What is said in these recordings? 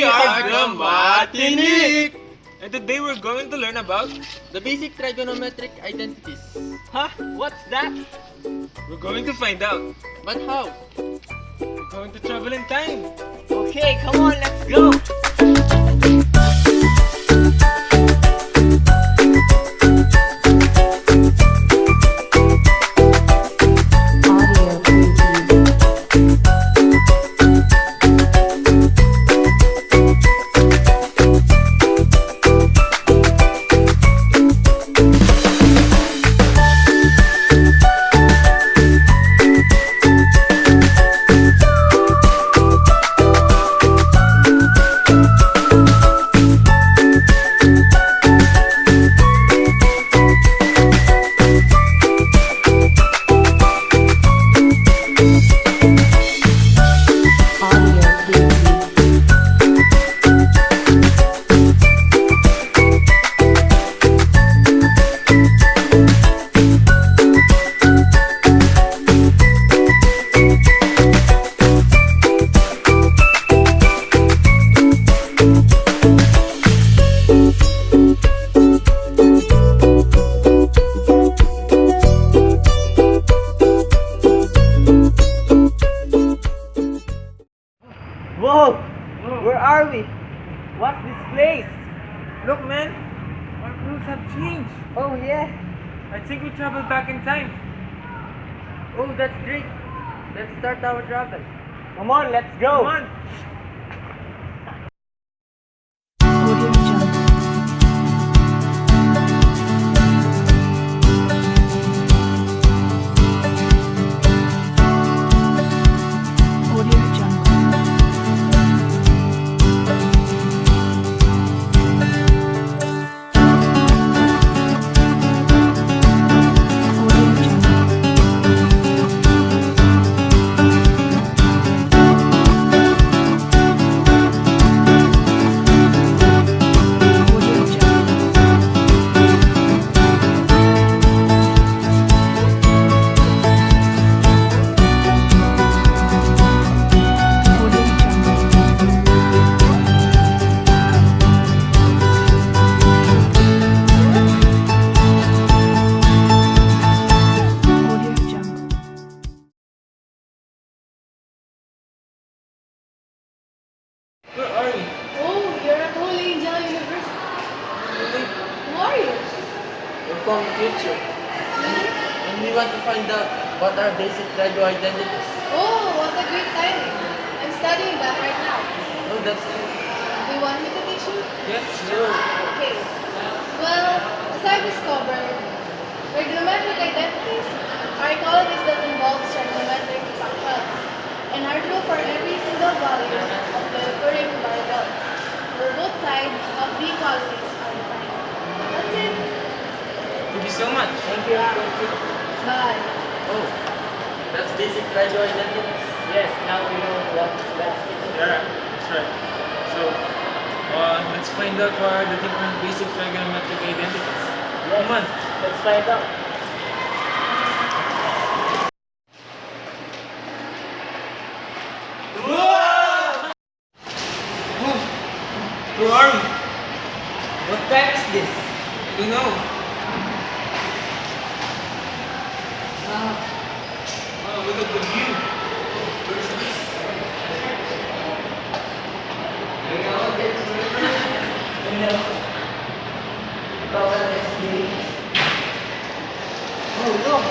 are the Matinik! And today we're going to learn about The basic trigonometric identities. Huh? What's that? We're going to find out. But how? We're going to travel in time. Okay, come on, let's go! Whoa! Where are we? What's this place? Look, man. Our rules have changed. Oh yeah. I think we traveled back in time. Oh, that's great. Let's start our travel. Come on, let's go! Come on. Where are we? Oh, you're at Holy Angel University. Really? Who are you? We're from the future. And we want to find out what are basic trigo identities. Oh, what a great timing. I'm studying that right now. Oh, that's good. Do you want me to teach you? Yes. Sure. Okay. Well, as I've discovered, trigonometric identities are equalities that involve trigonometric functions and are true for every single value of the occurring variable, where both sides of the equalities are defined. That's it. Thank you so much. Thank you. Bye. Oh, that's basic trigo identities. Yes, now we know what is that. Yeah, that's right. So, let's find out what are the different basic trigonometric identities. Yes. Come on. Let's find out. Where are we? What time is this? I don't know. Oh, look at the view. Where's this? Oh look!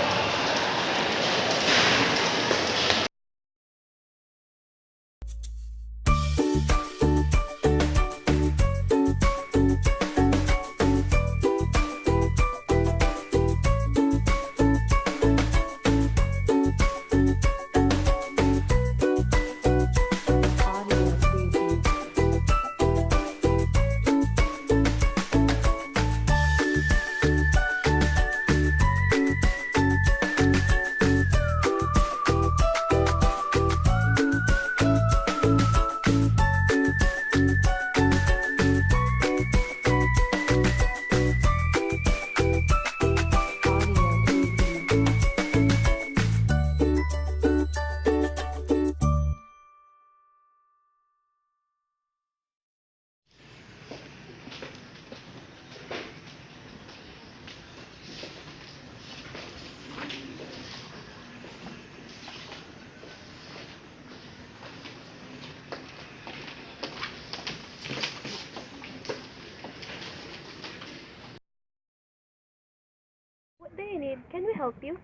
help you?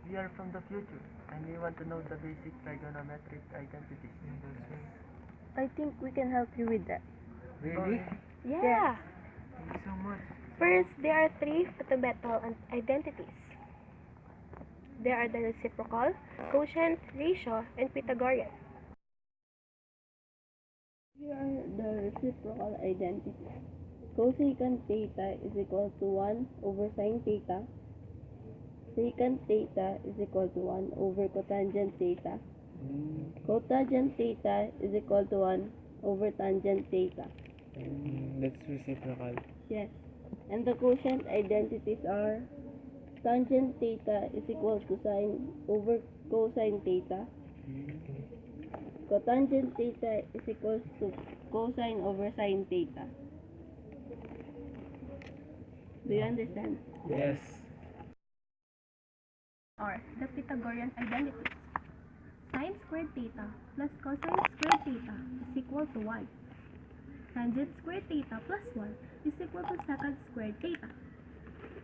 We are from the future, and we want to know the basic trigonometric identities. I think we can help you with that. Really? Yeah. Thank you so much. First, there are three fundamental identities. There are the reciprocal, quotient, ratio, and Pythagorean. Here are the reciprocal identities. Cosecant theta is equal to 1 over sine theta. Secant theta is equal to 1 over cotangent theta. Cotangent theta is equal to 1 over tangent theta. That's reciprocal. Yes. And the quotient identities are tangent theta is equal to sine over cosine theta. Cotangent theta is equal to cosine over sine theta. Do you understand? Yes. Or the Pythagorean identities. Sine squared theta plus cosine squared theta is equal to 1. Tangent squared theta plus 1 is equal to secant squared theta.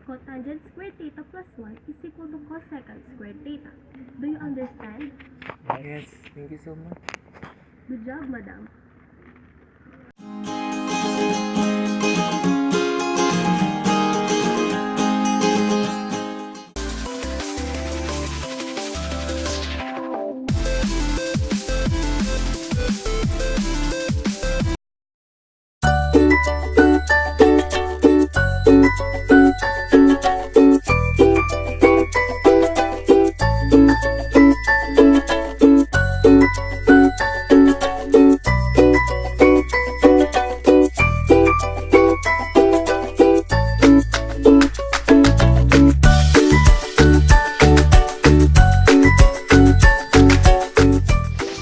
Cotangent squared theta plus 1 is equal to cosecant squared theta. Do you understand? Yes. Thank you so much. Good job, madam.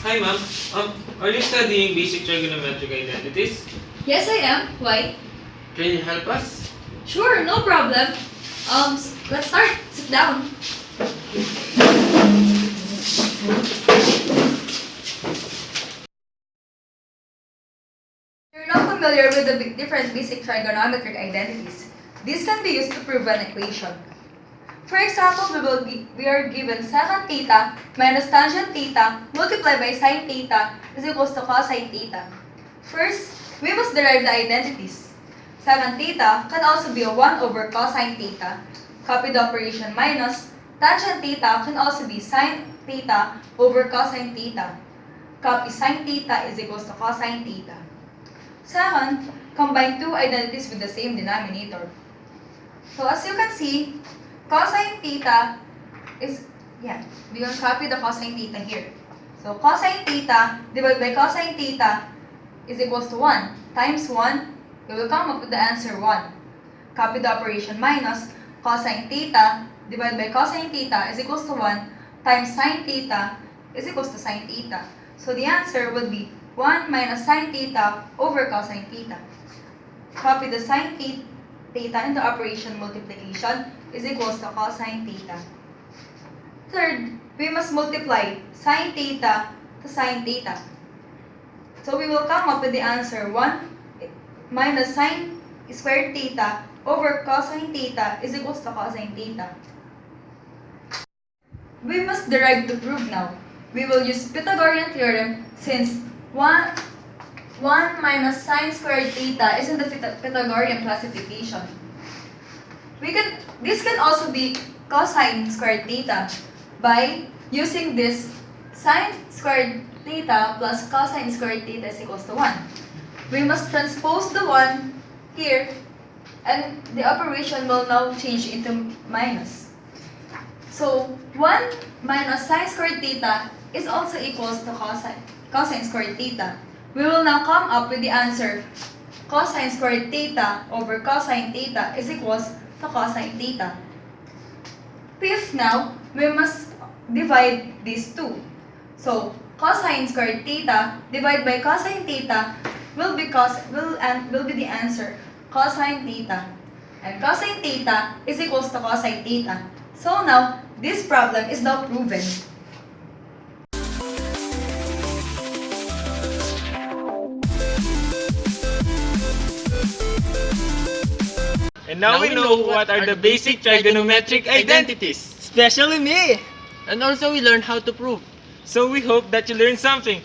Hi, ma'am. Are you studying basic trigonometric identities? Yes, I am. Why? Can you help us? Sure, no problem. Let's start. Sit down. You're now familiar with the different basic trigonometric identities. These can be used to prove an equation. For example, we are given secant theta minus tangent theta multiplied by sine theta is equals to cosine theta. First, we must derive the identities. Secant theta can also be a 1 over cosine theta. Copy the operation minus. Tangent theta can also be sine theta over cosine theta. Copy sine theta is equals to cosine theta. Second, combine two identities with the same denominator. So as you can see, cosine theta is, we will copy the cosine theta here. So cosine theta divided by cosine theta is equals to 1 times 1. We will come up with the answer 1. Copy the operation minus. Cosine theta divided by cosine theta is equals to 1 times sine theta is equals to sine theta. So the answer would be 1 minus sine theta over cosine theta. Copy the sine theta into operation multiplication is equals to cosine theta. Third, we must multiply sine theta to sine theta. So we will come up with the answer 1 minus sine squared theta over cosine theta is equals to cosine theta. We must derive to prove now. We will use Pythagorean theorem since 1 minus sine squared theta is in the Pythagorean classification. This can also be cosine squared theta by using this sine squared theta plus cosine squared theta is equals to 1. We must transpose the 1 here and the operation will now change into minus. So 1 minus sine squared theta is also equals to cosine squared theta. We will now come up with the answer cosine squared theta over cosine theta is equals to cosine theta. Fifth, now we must divide these two. So cosine squared theta divided by cosine theta will be the answer cosine theta. And cosine theta is equals to cosine theta. So now this problem is now proven. And now we know what are the basic trigonometric identities. Especially me. And also we learned how to prove. So we hope that you learned something.